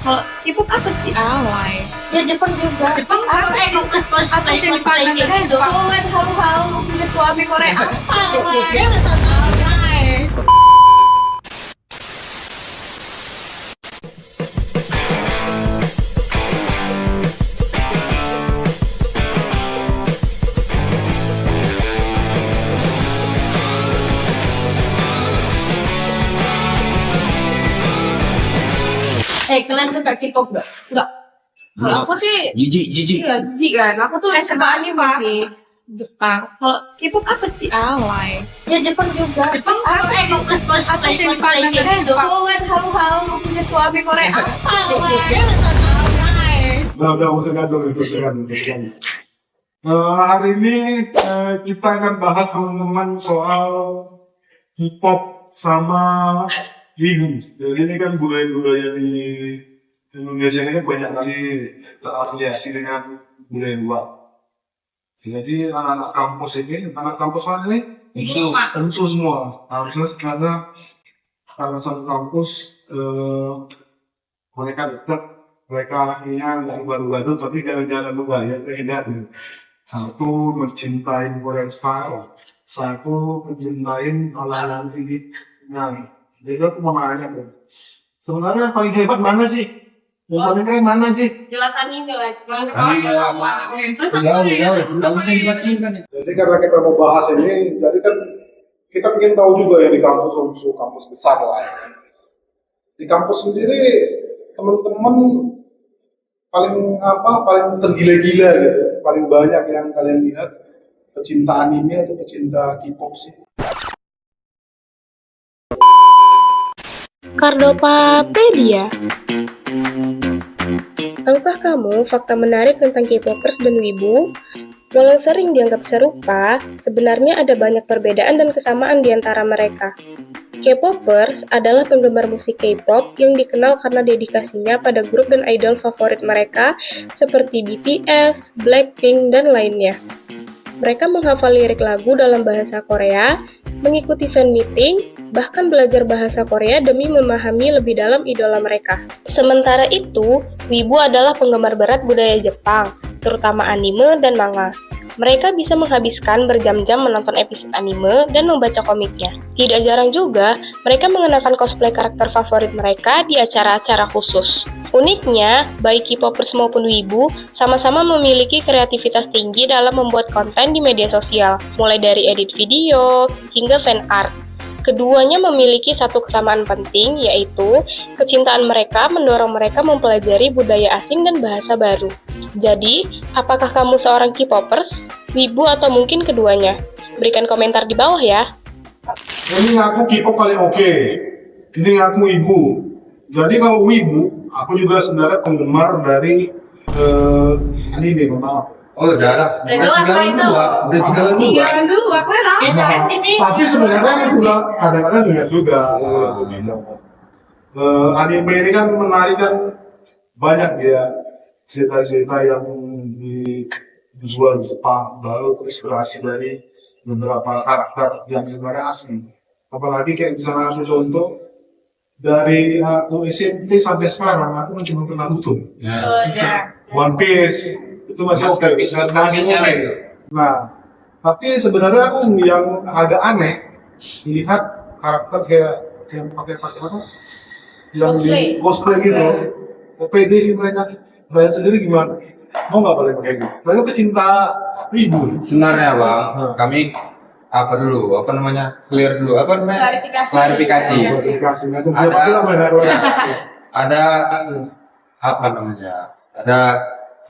Kalau K-pop apa sih alay? Ya Jepang juga. Jepang apa sih? Apa sih yang dipandang itu? Kalau lihat halu-halu punya suami Korea apa alay? Dia nggak tahu alay. Kalian suka K-pop gak? Enggak. Kalau aku sih Jijik. iya jijik kan. Aku tuh lebih suka anime sih. Jepang. Kalau K-pop apa sih alay? Ya Jepang juga. Jepang apa sih? Apa sih yang dipandang itu? Kalau lihat halu-halu punya suami Korea apa alay? Dia nggak tahu alay. Udah, usah gaduh. Hari ini kita akan bahas teman-teman soal K-pop sama Wibu. Jadi ini kan budaya-budaya di Indonesia ini banyak kali terafiliasi dengan budaya luar. Jadi anak-anak kampus ini, anak kampus mana ini? Unsu semua. Harusnya karena satu kampus mereka dekat, mereka yang nggak baru-baru tapi jalan-jalan budaya beda. Satu mencintai Korean style, satu mencintai olahan ini. Nah, jadi aku mau nanya bro, sebenarnya yang paling hebat mana sih? Yang paling keren mana sih? Jelas anime lah. Terus Nggak bisa dibandingkan. Jadi karena kita mau bahas ini, jadi kan kita ingin tahu juga ya di kampus Unsu, kampus besar lah ya. Di kampus sendiri teman-teman paling tergila-gila gitu, paling banyak yang kalian lihat pecinta anime atau pecinta K-pop sih? Kardopapedia. Tahukah kamu fakta menarik tentang K-popers dan wibu? Walau sering dianggap serupa, sebenarnya ada banyak perbedaan dan kesamaan di antara mereka. K-popers adalah penggemar musik K-pop yang dikenal karena dedikasinya pada grup dan idol favorit mereka seperti BTS, Blackpink, dan lainnya. Mereka menghafal lirik lagu dalam bahasa Korea, mengikuti fan meeting, bahkan belajar bahasa Korea demi memahami lebih dalam idola mereka. Sementara itu, wibu adalah penggemar berat budaya Jepang, terutama anime dan manga. Mereka bisa menghabiskan berjam-jam menonton episode anime dan membaca komiknya. Tidak jarang juga, mereka mengenakan cosplay karakter favorit mereka di acara-acara khusus. Uniknya, baik K-popers maupun wibu sama-sama memiliki kreativitas tinggi dalam membuat konten di media sosial, mulai dari edit video hingga fan art. Keduanya memiliki satu kesamaan penting, yaitu kecintaan mereka mendorong mereka mempelajari budaya asing dan bahasa baru. Jadi, apakah kamu seorang K-popers, wibu, atau mungkin keduanya? Berikan komentar di bawah ya. Ini ngaku K-pop paling oke nih. Ini ngaku wibu. Jadi kalau wibu, aku juga sebenarnya penggemar dari anime, maaf. Oh, udah lah. Udah tinggal dua. kalian apa? Ya jangan di sini. Tapi sebenarnya aku juga kadang-kadang lihat juga anime ini kan menarik kan, banyak ya cerita-cerita yang dijual di Jepang, lalu terinspirasi dari beberapa karakter yang sebenarnya asli. Apalagi kayak misalnya aku contoh dari aku SMP sampai sekarang aku cuma pernah Naruto, One Piece itu masih oke. Nah, tapi sebenarnya aku yang agak aneh lihat karakter kayak yang pakai apa? Yang di cosplay gitu. OPD sih mereka. Kalian sendiri gimana? Mau nggak boleh pakai gitu? Mereka pecinta wibu. Sebenarnya bang, kami apa dulu? Apa namanya? Clear dulu. Apa namanya? Klarifikasi. Klarifikasi macam apa? Ada apa namanya? Ada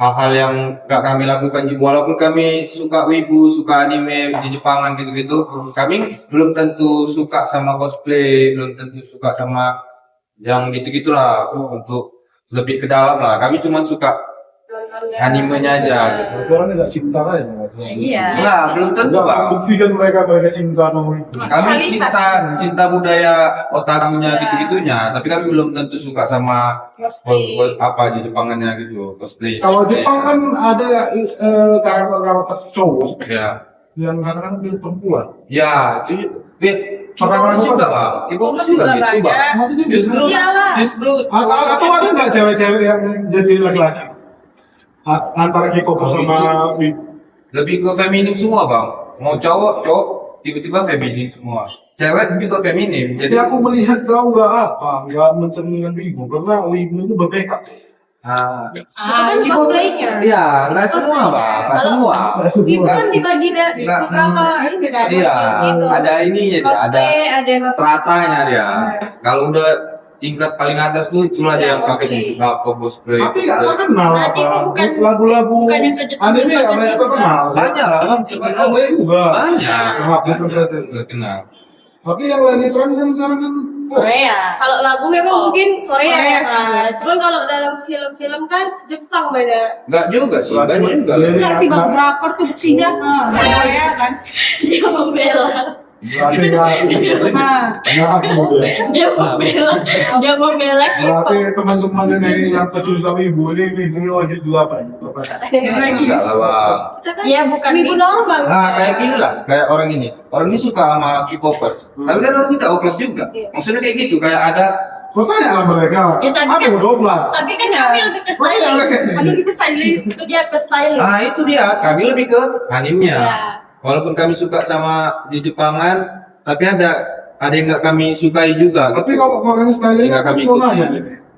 hal-hal yang nggak kami lakukan. Walaupun kami suka wibu, suka anime di Jepangan gitu-gitu, kami belum tentu suka sama cosplay, belum tentu suka sama yang gitu-gitulah. Untuk lebih ke dalam lah. Kami cuma suka animenya aja gitu. Berarti orangnya nggak cinta kan? Iya. Enggak, belum tentu bang. Buktikan mereka cinta sama wibu. Kami cinta budaya otakunya gitu-gitunya, tapi kami belum tentu suka sama apa di Jepangannya gitu, cosplay. Kalau Jepang kan ada karakter-karakter cowok Ya. yang kadang-kadang dia perempuan. Ya, itu Pernah K-popers ngerasain juga apa? bang. K-popers juga gitu bang. Ada juga. Justru, Iyalah. justru. Atau ada nggak cewek-cewek yang jadi laki-laki? Antara K-popers sama Lebih ke feminim semua bang. Mau cowok tiba-tiba feminim semua. Cewek juga feminim. Jadi aku melihat kau nggak mencerminkan wibu, karena wibu itu berbeda. Itu kan cosplaynya. Iya, nggak semua bang, nggak semua. Itu kan dibagi dari Nggak, beberapa ini kan. Iya, Gitu. ada ininya dia, ada Cosplay, ada stratanya dia. Kalau udah tingkat paling atas tuh itulah dia yang pakai cosplay. Tapi nggak terkenal Berarti apa? itu bukan- Lagu-lagu bukan yang kerja anime tempat apa yang juga. terkenal? Banyak lah bang. Oh, juga. Banyak. Maaf, bukan berarti. Nggak kenal. Tapi yang lagi tren kan sekarang kan Korea. Kalau lagu memang mungkin Korea, Korea. ya kan. Cuman kalau dalam film-film kan Jepang banyak. Nggak juga sih, banyak juga. Enggak sih bang, drakor tuh buktinya Korea kan. Dia membela. berarti nggak aku model. Dia membela Berarti K-pop. teman-teman ini yang pecinta wibu ini wajib juga apa? Enggak lah bang. Ya bukan wibu doang bang. Nah kayak gini lah, kayak orang ini. Orang ini suka sama K-popers. Tapi kan orang kita oplas juga. Maksudnya kayak gitu, kayak ada. Kau tanya lah mereka. Ya, tapi Apa kan- berdoblas? Tapi kan kami lebih ke Makanya stylist. mereka ini. Kami lebih ke stylist. Itu dia ke stylist. Ah itu dia, kami lebih ke animnya. Ya. Walaupun kami suka sama di Jepangan, tapi ada yang nggak kami sukai juga. Tapi kalau orang stylenya Nggak kami mau ikuti. nanya,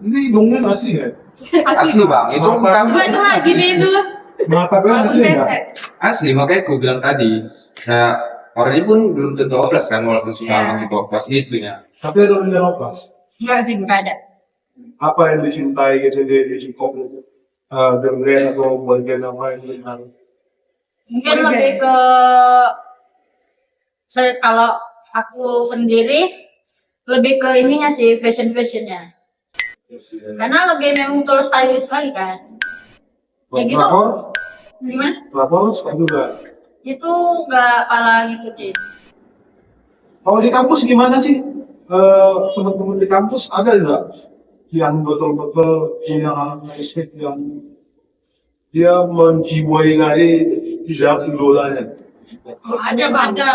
ini hidungnya asli nggak? Asli bang, itu Mata- Coba kami coba gini dulu. Mata kan asli nggak? asli, makanya aku bilang tadi. Nah orang ini pun belum tentu oplas kan, walaupun suka sama K-popers itunya. Tapi ada yang oplas. Enggak sih, enggak ada. Apa yang dicintai gitu di K-pop itu? Genre atau bagian apa yang dicintai? Mungkin lebih ke kalau aku sendiri lebih ke ininya sih, fashionnya. Karena lebih memang tulus stylish lagi kan. Ya gitu. Lapor, Gimana? lapor suka juga. Itu nggak pala ngikutin. Kalau di kampus gimana sih? Teman-teman di kampus ada nggak yang betul-betul yang artistik yang dia menjiwai tidak idolanya? Ada banyak.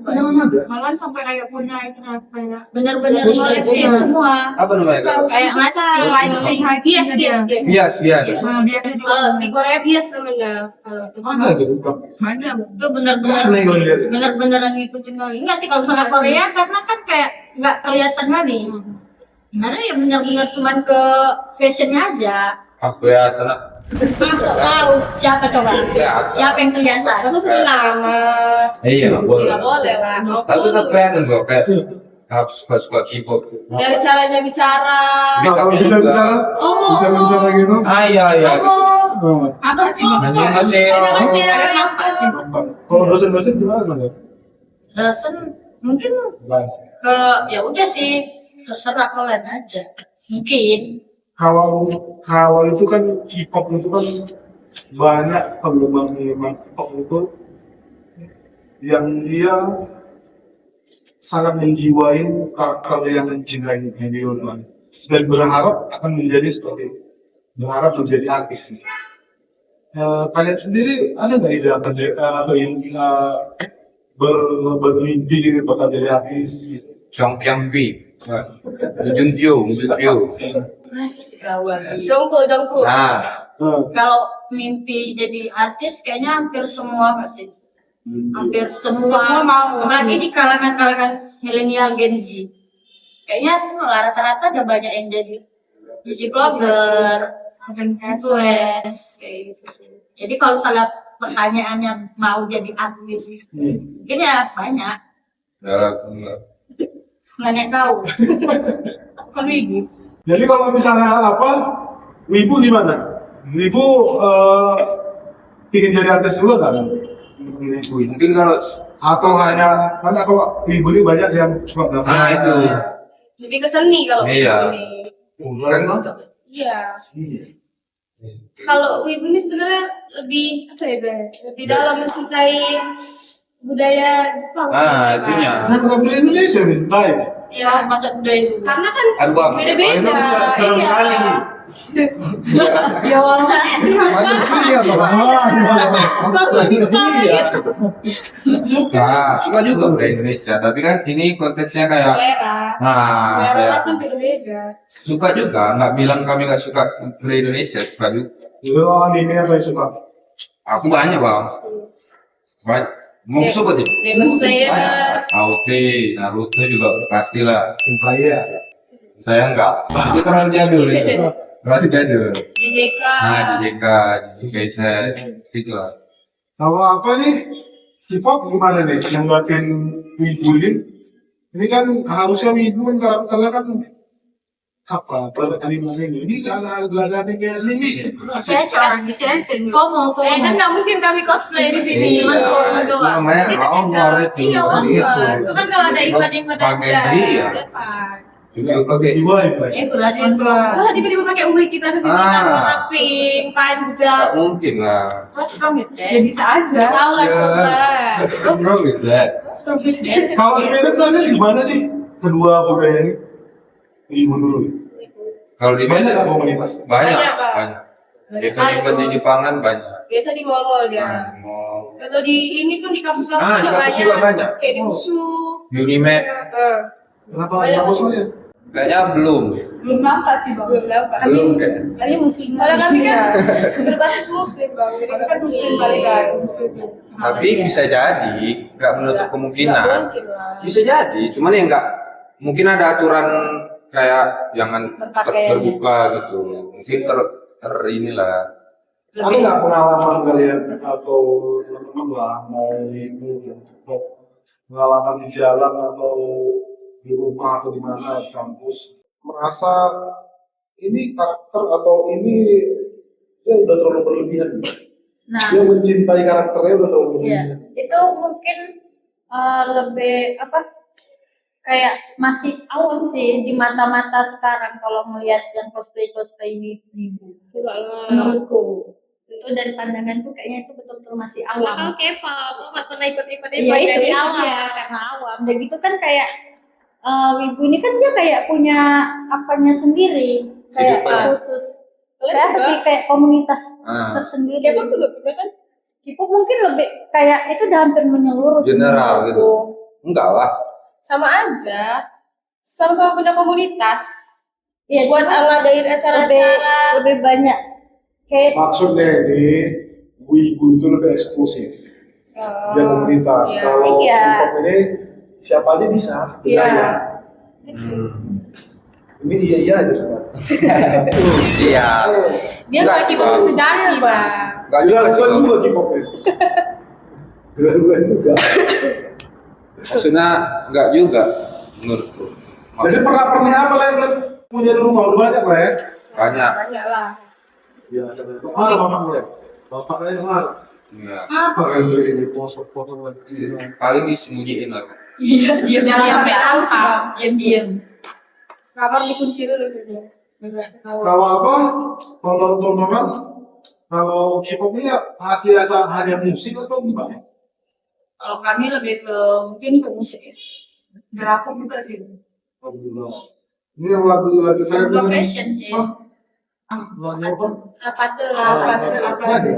Jangan ada. Malah sampai kayak punya itu banyak. Bener-bener Terus, koleksi terus, semua. Apa namanya kak? Kayak ngaca, bias. Bias. Bias di Korea bias namanya. Ada gitu. Mana? Itu bener-bener Aneh gue lihat. bener-bener ngikutin kali. Enggak sih kalau misalnya Korea karena kan kayak nggak kelihatan kali. Karena ya bener-bener cuman ke fashionnya aja. Aku ya tenang. Masuk tahu siapa coba? Ya, Siapa yang kelihatan? Terus nama. Iya nggak boleh. Nggak boleh lah. Tapi tetap kelihatan kok kayak aku suka K-pop. Dari caranya bicara. Nah, kalau bisa bicara, bisa bicara gitu. Ah iya. Oh, Apa sih? Annyeonghaseyo. Kalau dosen-dosen gimana kan? Dosen mungkin ke ya udah sih terserah kalian aja. Mungkin. Kalau itu kan K-pop itu kan banyak penggemar pop itu yang dia sangat menjiwai karakter yang mencintai idolanya dan berharap akan menjadi seperti itu. Berharap menjadi artis. Kalian sendiri ada nggak ide atau yang bermimpi bakal jadi artis? Chong Pyong Pi. Jun Pyo. Jongko. Nah, Kalau mimpi jadi artis kayaknya hampir semua nggak sih? Hampir semua mau. apalagi di kalangan milenial Gen Z. Kayaknya rata-rata ada banyak yang jadi isi vlogger, influence kayak gitu. Jadi kalau misalnya pertanyaannya mau jadi artis, mungkin ya banyak. Nggak tahu. Kan wibu. Jadi kalau misalnya wibu gimana? Wibu ingin jadi artis juga kan? Wibu ini. mungkin kalau Atau hanya karena kalau wibu ini banyak yang suka gambar. nah itu. Lebih ke seni kalau Iya. ini. Kan Iya. Kalau wibu ini sebenarnya lebih apa ya, Bel? Lebih dalam mencintai budaya Jepang. Ah, itunya. Nah, kalau di Indonesia nih, baik. Ya, masa muda itu. karena kan Aduh bang, beda-beda. itu serem Iya. kali. Ya walaupun Macam pilih apa bang? Iya. Suka juga budaya Indonesia, tapi kan ini konteksnya kayak, selera. nah, Selera kayak orang kan beda-beda. suka juga, nggak bilang kami nggak suka budaya Indonesia, suka juga. Itu anime apa yang suka? Aku banyak bang, banyak. Mau coba deh. Demon Slayer. AOT, Naruto juga pastilah. Saya. Saya enggak. Itu terlalu jadul itu. Terlalu jadul. JJK. Nah, JJK, JJK, gitu lah. Kalau apa nih? K-pop gimana nih? Yang ngeliatin wibu ini kan harusnya wibu kan karakternya kan apa? Pada anime ini ada anime anime. Saya orang di sini FOMO. Kan nggak mungkin kami cosplay di sini. Iya, Cuma FOMO itu doang. namanya Kita honor aja. itu, Iya, seperti honor. itu. Itu kan kalau ada event-event Pakai aja. dia. Depan. Juga pakai Jiwa ya. Itu lah dia. Wah, tiba-tiba pakai UI kita ke sini kan Ah. warna pink, panjang. nggak mungkin lah. What's wrong with Ya that? bisa aja. Tahu lah Ya. coba. What's wrong with that? What's wrong with that? Kalau di Medan tuh ada gimana sih kedua budaya ini? Wibu dulu. Kalau di Banyak Medan nggak komunitas? banyak, Banyak, Pak. banyak. Banyak Event-event di sekali. Jepangan banyak. Biasa di mall-mall dia. Mau Atau di ini pun di kampus kampus Ah, di kampus juga banyak. Kayak di USU. Unimed, Kenapa nggak soalnya? kayaknya belum. Belum nampak sih bang. Belum nampak. Belum kayaknya. Kalian muslim. Soalnya kami kan berbasis muslim bang. Jadi kita kan muslim paling kan. Tapi bisa jadi, nggak menutup Nggak kemungkinan. mungkin lah. Bisa jadi, cuman ya nggak mungkin ada aturan kayak jangan Berpakaian. terbuka gitu. Mungkin ter inilah. Ada nggak pengalaman kalian atau teman-teman lah mau itu pengalaman di jalan atau di rumah atau di mana di kampus merasa ini karakter atau ini dia udah terlalu berlebihan, Nah, dia mencintai karakternya udah terlalu iya. berlebihan. Itu mungkin lebih apa? Kayak masih awam sih di mata-mata sekarang kalau melihat yang cosplay ini ibu. Menurutku itu dari pandanganku kayaknya itu betul-betul masih Kalau awam. K-pop, lo nggak pernah ikut-ikut Iya itu dari awam dia. karena awam. Dan gitu kan kayak wibu ini kan dia kayak punya apanya sendiri, kayak Kehidupan. khusus. Kalian Kayak apa juga? sih kayak komunitas Ah. tersendiri. K-pop juga punya kan? K-pop mungkin lebih kayak itu udah hampir menyeluruh sih General menurutku. Enggak lah. Sama aja. Sama-sama punya komunitas. Iya, Buat cuma ngadain lebih acara-acara. lebih banyak kayak Maksudnya ini wibu itu lebih eksklusif, dia komunitas. Iya. Kalau Iya. K-pop ini siapa aja bisa Iya. budaya. Ini iya aja kan. Iya. Dia Enggak, nggak K-pop Bang. sejati bang. Enggak juga sih, Geraguan Bang. juga K-pop ini. Geraguan juga. Maksudnya enggak juga menurutku. Jadi pernah apa lah yang kalian punya di rumah udah banyak lah ya? Banyak. Banyak lah. Biasa. Kemarin bapak mulai. Bapak kalian kemarin. Iya. Apa kalian beli ini foto-foto lagi? Paling disembunyiin lah. iya diam Jangan sampai tahu sih bang. diam. Kamar dikunci dulu gitu. Kalau apa? Tontonan kalau K-pop ini asli asal hanya musik atau gimana? Kalau kami lebih ke mungkin ke musik. Drakor juga sih. Ini yang lagu kalian Juga dengerin? fashion sih. Lagu apa? Apa tuh? Apa tuh? Apa Apa? tuh?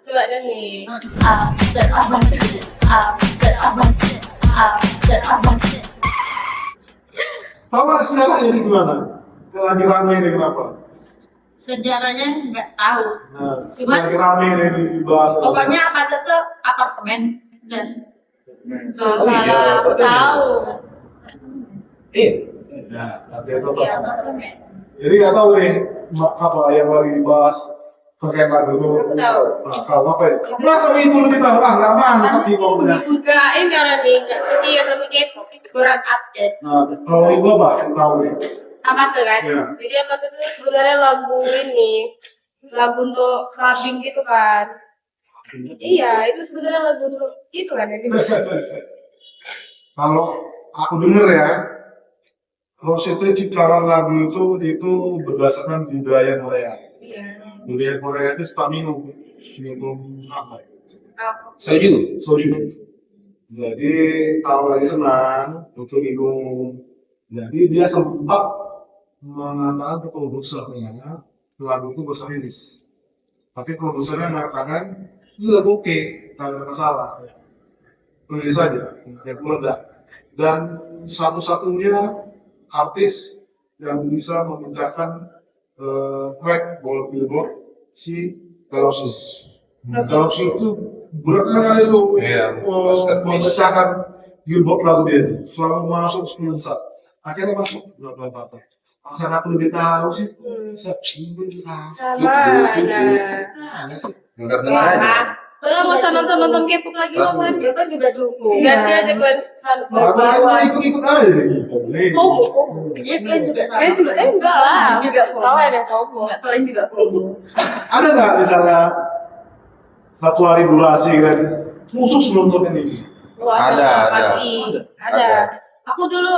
Coba nih. After abang, after abang, after abang. Tahu nggak sejarahnya ini gimana? Yang lagi rame ini kenapa? Sejarahnya nggak tahu. Nah, Cuman- lagi rame ini dibahas. Pokoknya apa tuh apartemen dan Oh iya, Aku betul. tahu. Ya, lagi itu apa? Iya, apartemen. Jadi nggak tahu nih apa yang lagi dibahas terkait lagu itu. Aku tahu. Nah, kalau apa ya? Masa ibu lebih tahu? Nggak mantap K-popnya. Juga ini orang nih nggak setia sama K-pop. Kurang update. Nah, kalau ibu apa? Yang tahu nih. Apa tuh kan? Iya. Jadi apa tuh sebenarnya lagu ini lagu untuk clubbing gitu kan? Iya, itu sebenarnya lagu untuk itu kan? Kalau aku denger ya, kalau itu ciptaan lagu itu berdasarkan budaya Korea. Iya. Budaya Korea itu suka minum apa? Ya? Apa? Soju. Soju. Jadi kalau lagi senang itu minum Jadi dia sempat mengatakan ke produsernya lagu itu bisa rilis. Tapi produsernya mengatakan ini lagu oke, nggak ada masalah. Tulis saja, ya meledak. Dan satu-satunya artis yang bisa memecahkan track Billboard si Taylor Swift. Taylor Swift itu berat sekali itu Iya, masterpiece. memecahkan Billboard lagu dia itu. Selalu masuk 10 besar. Akhirnya masuk berapa? Masa aku lebih tahu sih, seminggu tahu. Sama, nah. Nah, sih. Enggak dengar aja. Kalau nggak usah nonton K-pop lagi lah, Ban. Dia kan juga cukup. Ganti aja, Ban. Aku ikut-ikut aja gitu. Komo. Dia kan juga sama. Saya juga lah. Juga Tahu ada Komo. Enggak, kalian juga FOMO. Ada nggak misalnya satu hari durasi kan khusus nonton ini? Ada. Pasti. Ada. Aku dulu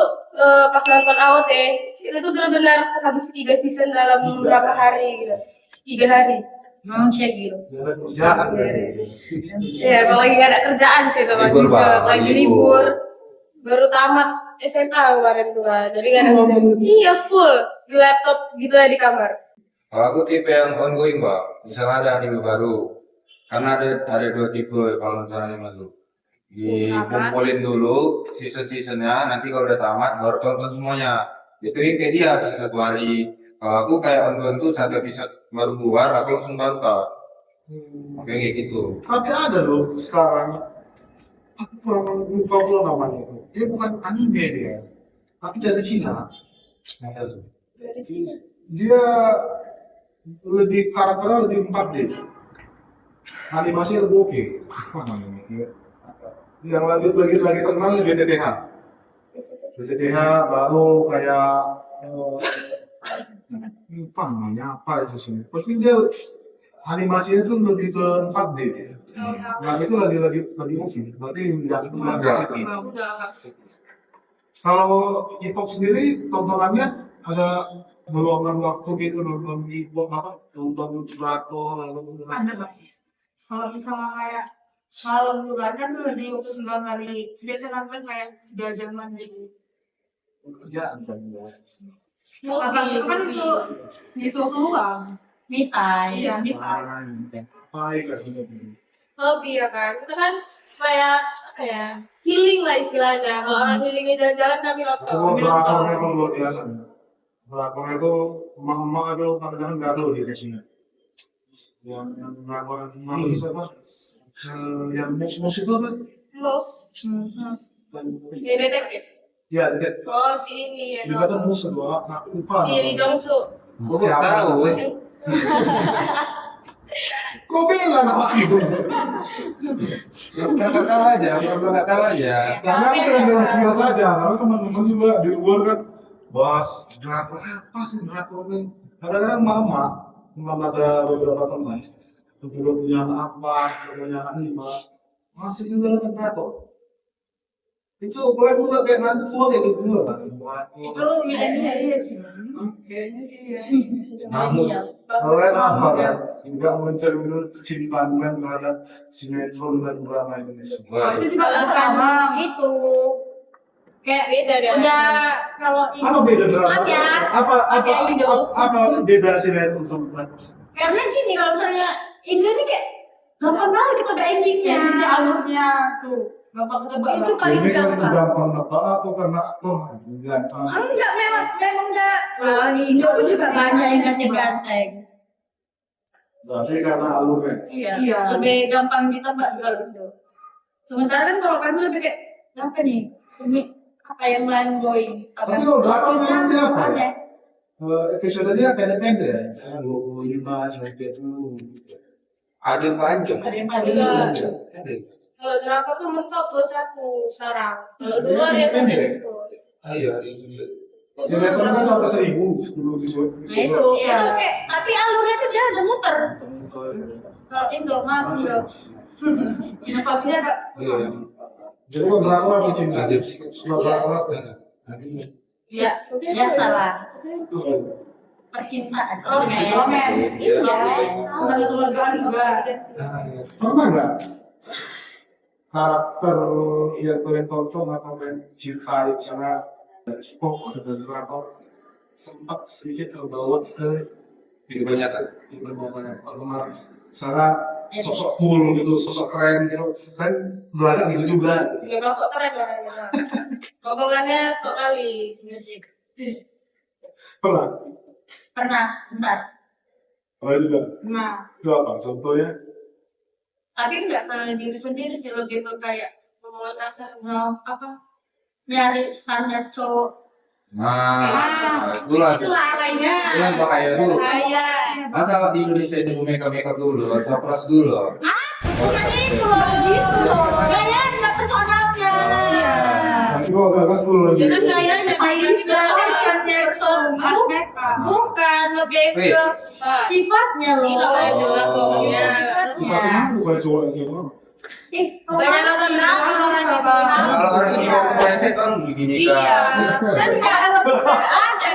pas nonton AOT, itu tuh benar-benar habis 3 season dalam berapa hari gitu. 3 hari. Manusia gitu. Gak ada kerjaan. Ya, emang lagi gak ada kerjaan sih teman Libur, juga. Bang. Lagi Libur. libur. Baru tamat SMA kemarin tuh kan. Jadi gak ada Full kerjaan. nonton. Iya full di laptop gitu ya di kamar. Kalau aku tipe yang ongoing, Pak. Misalnya ada anime baru. Karena ada dua tipe kalau nonton anime tuh. Dikumpulin dulu season-seasonnya, nanti kalau udah tamat baru tonton semuanya. Itu yang kayak dia bisa satu hari. Kalau aku kayak ongoing tuh satu episode baru keluar, aku langsung tonton. Oke kayak gitu. Tapi ada loh sekarang. Aku kurang lupa pula namanya itu. Dia bukan anime dia, tapi dari Cina. Dari sini. Dia lebih karakternya lebih 4D. Animasinya lebih oke. Apa namanya? Dia yang lagi terkenal BTTH. BTTH baru kayak lupa namanya apa itu sih. Pasti dia animasinya tuh lebih ke 4D ya. Nah itu lagi oke. Berarti nggak. Kalau K-pop sendiri tontonannya ada meluangkan waktu gitu nonton K-pop apa? Nonton drakor lalu Ada Pak. Kalau misalnya kayak malam juga kan tuh di waktu 9 hari biasa nonton kayak 2 jaman gitu. kerjaan kan ya. Apa itu kan untuk ngisi waktu luang. Me time. Iya, nih Pak. Baik kan. Hobi ya kan. Kita kan supaya apa ya? Healing lah istilahnya. Kalau orang healingnya jalan-jalan kami laptop. Kalau Kami drakor nonton. memang luar biasa ya. Drakor itu emak-emak itu kadang-kadang gaduh di sini. Yang drakor mana itu siapa? Yang mus itu kan? Los. Ini detektif. Ya, dekat. Oh si ini ya. Juga ada mus kedua, aku lupa. Si Lee Jong Suk. Aku tahu. Kok bilang apa itu? Nggak tahu aja, bro nggak tahu aja. Karena aku udah bilang sekilas saja, karena teman-teman juga di luar kan bahas drakor apa sih drakor ini? Kadang-kadang mama ada beberapa teman yang juga punya apa, punya anime, masih juga nonton drakor. Itu boleh juga kayak nanti tua kayak gitu juga kan? Itu milenial sih. Kayaknya sih ya. Namun, Kalian apa kan? Tidak mencerminkan kecintaan kan terhadap sinetron dan drama Indonesia. Oh, itu juga Bukan lama. itu. Kayak Beda deh. udah kalau Apa beda drama? Maaf ya. Apa Kayak Indo. apa beda sinetron sama drakor? Karena gini kalau misalnya Indo ini kayak gampang banget kita udah endingnya. Jadi alurnya tuh gampang ketebak. Itu paling Ini kan gampang. gampang apa atau karena aktor? Gampang. Enggak, memang enggak. Kalau di Indo pun juga banyak yang ganteng-ganteng. Berarti karena alurnya. Iya. Iya. Lebih gampang ditebak sih kalau itu. Sementara kan kalau kami lebih kayak apa nih? Ini apa yang mind blowing? Tapi kalau drakor Fokusnya nanti apa ya? ada. Episodenya pendek-pendek ya, misalnya 25 sampai 30. ada yang panjang. Ada yang paling Ada. Kalau drakor tuh mentok 21 sekarang. Kalau dulu Iya, ada yang pendek. pendek. Ayo, ada yang juga. Sinetron kan sampai 1000 sebelum episode. Nah itu Iya. kayak tapi alurnya tuh dia udah muter. Kalau Indo mah Indo. Inovasinya agak Iya. Jadi kalau drakor apa cinta? Ada sih. Kalau drakor apa? Iya, biasalah. Itu kan. Percintaan. romance. Iya. Ada kekeluargaan juga. Pernah nggak karakter yang kalian tonton atau kalian cintai misalnya K-pop dan drakor sempat sedikit terbawa ke Kebanyakan. penggemar. Misalnya sosok cool gitu, sosok keren gitu, kan belakang gitu juga. Nggak masuk keren orangnya. Omongannya sok kali musik. Pernah? Pernah, bentar. Oh juga. Nah, Itu apa? Contohnya? Tapi nggak ke diri sendiri sih, lebih ke kayak mau dasar apa nyari standar cowok. Itulah. lainnya. Itulah yang bahaya tuh. Saya. Masa di Indonesia ini makeup dulu, harus plus dulu. Bukan itu loh, gitu loh. Gayanya personalnya. Nanti gua agak cool lagi. Jangan gayanya Fashionnya itu khas mereka. Bukan, lebih ke sifatnya loh. Iya, jelas pokoknya. Sifatnya aku kayak cowok yang gimana? Banyak nonton drakor orangnya. Kalau orang ini mau kepleset kan begini Iya. kan. Kan nggak ada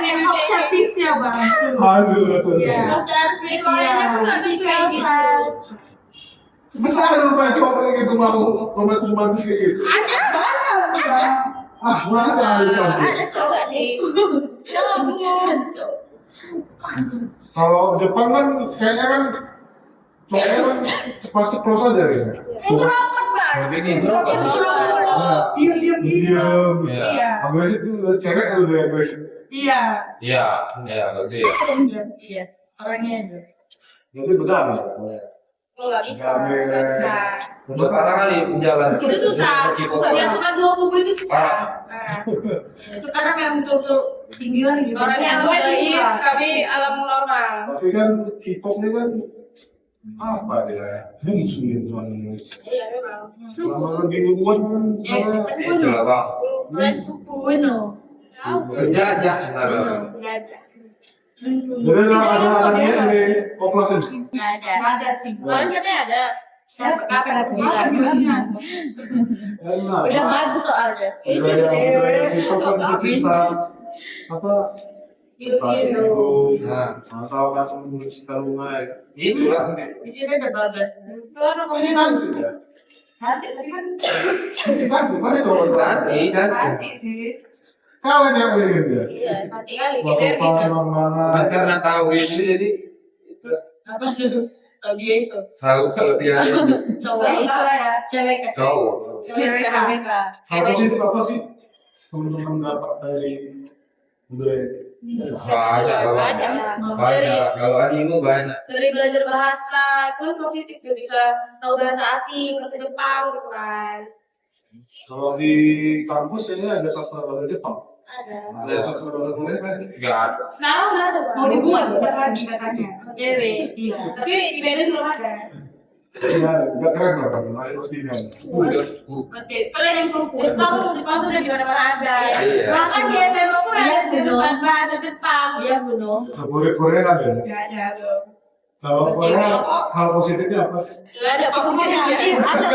Yang top service-nya, Bang. Aduh, betul. Iya. Servis orangnya pun nggak sih kayak gitu. Bisa ada rumah cowok kayak gitu mau romantis kayak gitu. Ada. Ah, masa ada cowok? Ada cowok sih. Kalau Jepang kan kayaknya kan cowoknya kan ceplos-ceplos aja gitu. Introvert Bang. Lebih ini. Introvert. Diam-diam gitu. Diam. Iya. Agresif itu cewek yang lebih agresif. Iya. Iya, iya, gitu ya. Iya, orangnya aja. Jadi berdamai. Nggak bisa. Nggak bisa. Untuk pasangan nih jalan. Itu susah. Menyatukan dua kubu itu susah. Itu karena memang tuh tinggian gitu. Orangnya baik, tapi alam normal. Tapi kan K-pop ini kan apa ya? Bungsu gitu kan Indonesia. Iya memang. Selama lebih hubungan kan sama Itu lah bang. Kalian suku Wino. Kerja aja sebenarnya. Belajar. jadi ada niat di populasi. Nggak ada. Nggak ada sih. Kemarin katanya ada. Siapa kakak aku Apa bilang. bilangnya? Udah bagus soalnya. Budaya itu kan pecinta apa? Biru-biru. Nah, Atau langsung mencipta rumah ya. itu lah. Itu dia udah bablas. Itu orang Ini cantik ya. Cantik, tapi kan Ini cantik, banyak cowok Nanti kan. cantik sih. Kalau cewek ini dia. Iya, hati kali. Masuk Geser gitu. Kan mana? karena tahu itu jadi itu Apa sih? Oh, dia itu. tahu kalau dia Cowok Baik itu. lah ya. Cewek kan. cowok. Cewek KPK. Apa sih itu apa sih? Teman-teman dapat dari budaya. Banyak lah bang. Banyak. Kalau anime banyak. Dari belajar bahasa itu positif tuh, bisa tahu bahasa asing atau Jepang gitu kan. Kalau di kampus kayaknya ada sastra bahasa Jepang. Ada. Ada sastra bahasa Korea kan? Enggak ada. Sekarang udah ada Bang. Mau dibuat bentar lagi katanya. Cewek. Iya. Tapi di Medan belum ada. Iya, enggak keren lah kan. Masih harus bingung. Oke, kalian yang kumpul. Jepang tuh udah di mana-mana ada. Iya. Bahkan di SMA pun Iya, ada jurusan bahasa Jepang. Iya, Buno. Korea kan ya? Nggak ada tuh. Kalau Korea hal positifnya apa sih? Nggak ada Positifnya, iya, ada.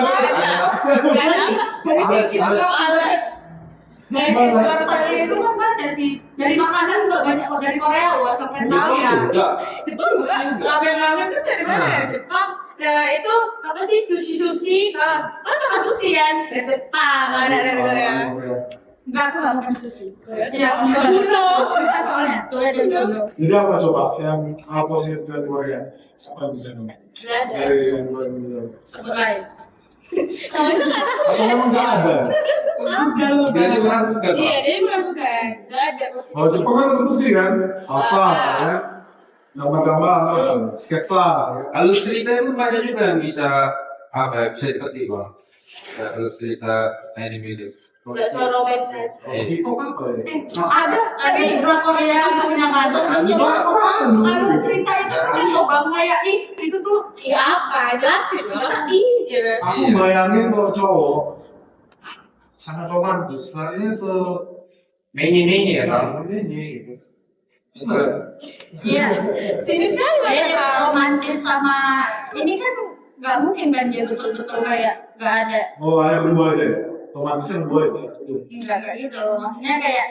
Nggak ada. Dari Males, sisi males. Males. Dari Australia itu kan banyak sih. Dari makanan juga banyak kok dari Korea loh, sampai tahu ya. Juga. Jepang juga. Ramen-ramen itu dari mana ya? Jepang. Nah itu apa sih sushi? Kan makan sushi kan? Dari Jepang. Ada dari Korea. Enggak, aku nggak makan sushi. Iya, Buno. kita soalnya. Itu aja dulu. Jadi apa coba yang hal positif dari Korea? Siapa yang bisa ngomong? Nggak ada. Dari yang gue bilang. Sebut lain. Atau memang nggak ada? Jadi meragukan Iya, bang. dia meragukan. Nggak ada positif. Kalau Jepang kan terbukti kan? Asa, ya. Gambar-gambar, sketsa. Ya. Kalau cerita itu banyak juga yang bisa apa ya, bisa dipetik bang. Ya, kalau cerita anime itu. Nggak cuma romance aja. Kalau K-pop apa ya? Ada drakor yang punya kado. Ada cerita itu kan loh bang, kayak ih itu tuh Iya apa? Jelasin. Masa iya. Aku bayangin kalau cowok sangat romantis, larinya ke Menyi ya bang. ini gitu. Iya. Sini sekali banyak. Kayaknya romantis sama ini kan nggak mungkin kan dia betul-betul kayak nggak ada. Oh, ada berdua aja ya? Romantisnya berdua itu ya? Enggak kayak gitu. Maksudnya kayak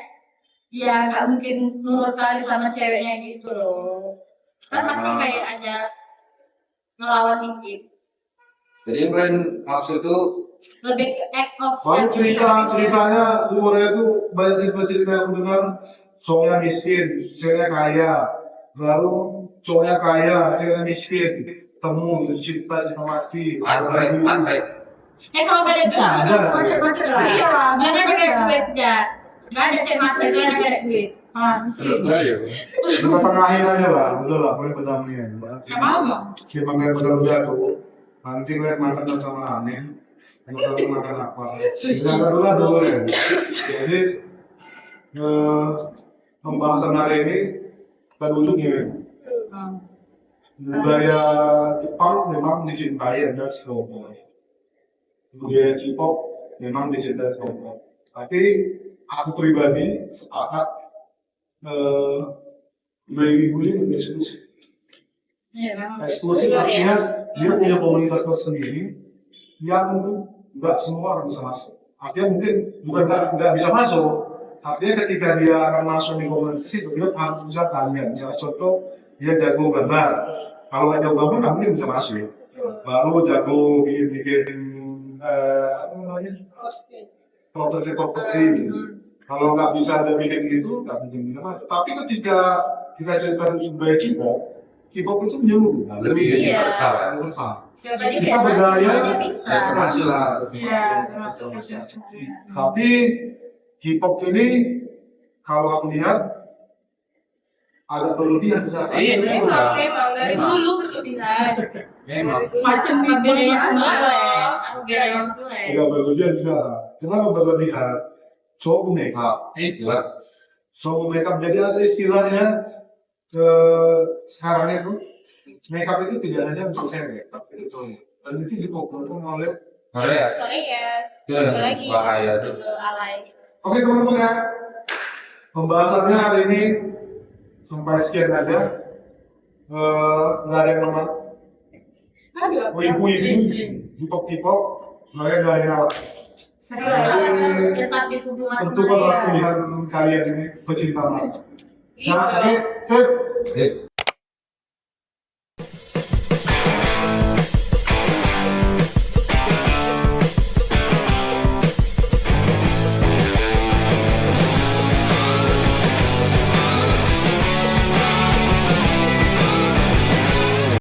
ya nggak mungkin nurut kali sama ceweknya gitu loh. Kan pasti kayak ada ngelawan dikit. Jadi yang kalian maksud itu lebih ke act of Baru ceritanya di Korea itu banyak cerita-cerita yang aku dengar, cowoknya miskin, ceweknya kaya, lalu cowoknya kaya, ceweknya miskin, temu, cinta mati. Antre. kalau gak ada duit, Ada. matre lah. Iya lah. Gak ada duit dah. Gak ada cewek matre, gak ada duit. Ah, Kita tengahin aja lah, udah lah, boleh berdamaian. Apa? Kita makan benar-benar tuh, nanti gue makan sama aneh, masalah makan apa? Kita dulu ya. Jadi pembahasan hari ini pada ujungnya ya. Budaya Jepang memang dicintai ada Snowboy. Budaya K-pop memang dicintai Snowboy. Tapi aku pribadi sepakat budaya ibu ini lebih eksklusif. Iya, memang. Eksklusif artinya dia punya komunitas tersendiri yang nggak semua orang bisa masuk. Artinya mungkin bukan nggak bisa masuk. Artinya ketika dia akan masuk di komunitas itu dia harus bisa kalian. Misalnya contoh dia jago gambar. Kalau nggak jago gambar nggak mungkin bisa masuk. Baru jago bikin apa namanya? Properti. Kalau nggak bisa ada bikin gitu, nggak mungkin bisa masuk. Tapi ketika kita cerita tentang budaya K-pop itu menyeluruh. Lebih Iya. universal. Universal. Jadi Kita kayak berdaya, masuk bisa. Termasuk lah. iya. Tapi K-pop ini kalau aku lihat agak berlebihan sekarang. Iya, Memang dari dulu berlebihan. Memang. Macam budaya semua ya. Budaya yang tuh ya. Agak berlebihan sekarang. Kenapa berlebihan? Cowok makeup. Itu lah. Cowok makeup. Jadi ada istilahnya sekarang itu makeup itu tidak hanya untuk cewek, tapi itu dan itu dipopulerkan oleh. Korea. Korea. Itu bahaya tuh. Alay. Oke teman-teman ya, pembahasannya hari ini sampai sekian aja. Nggak ada yang nomor. Ibu-ibu, K-pop, mereka nggak ada yang ngawat. Sering lah. Tetap di tubuh Tentu pada pilihan kalian ini pecinta banget. Nah, oke, sip. Eh,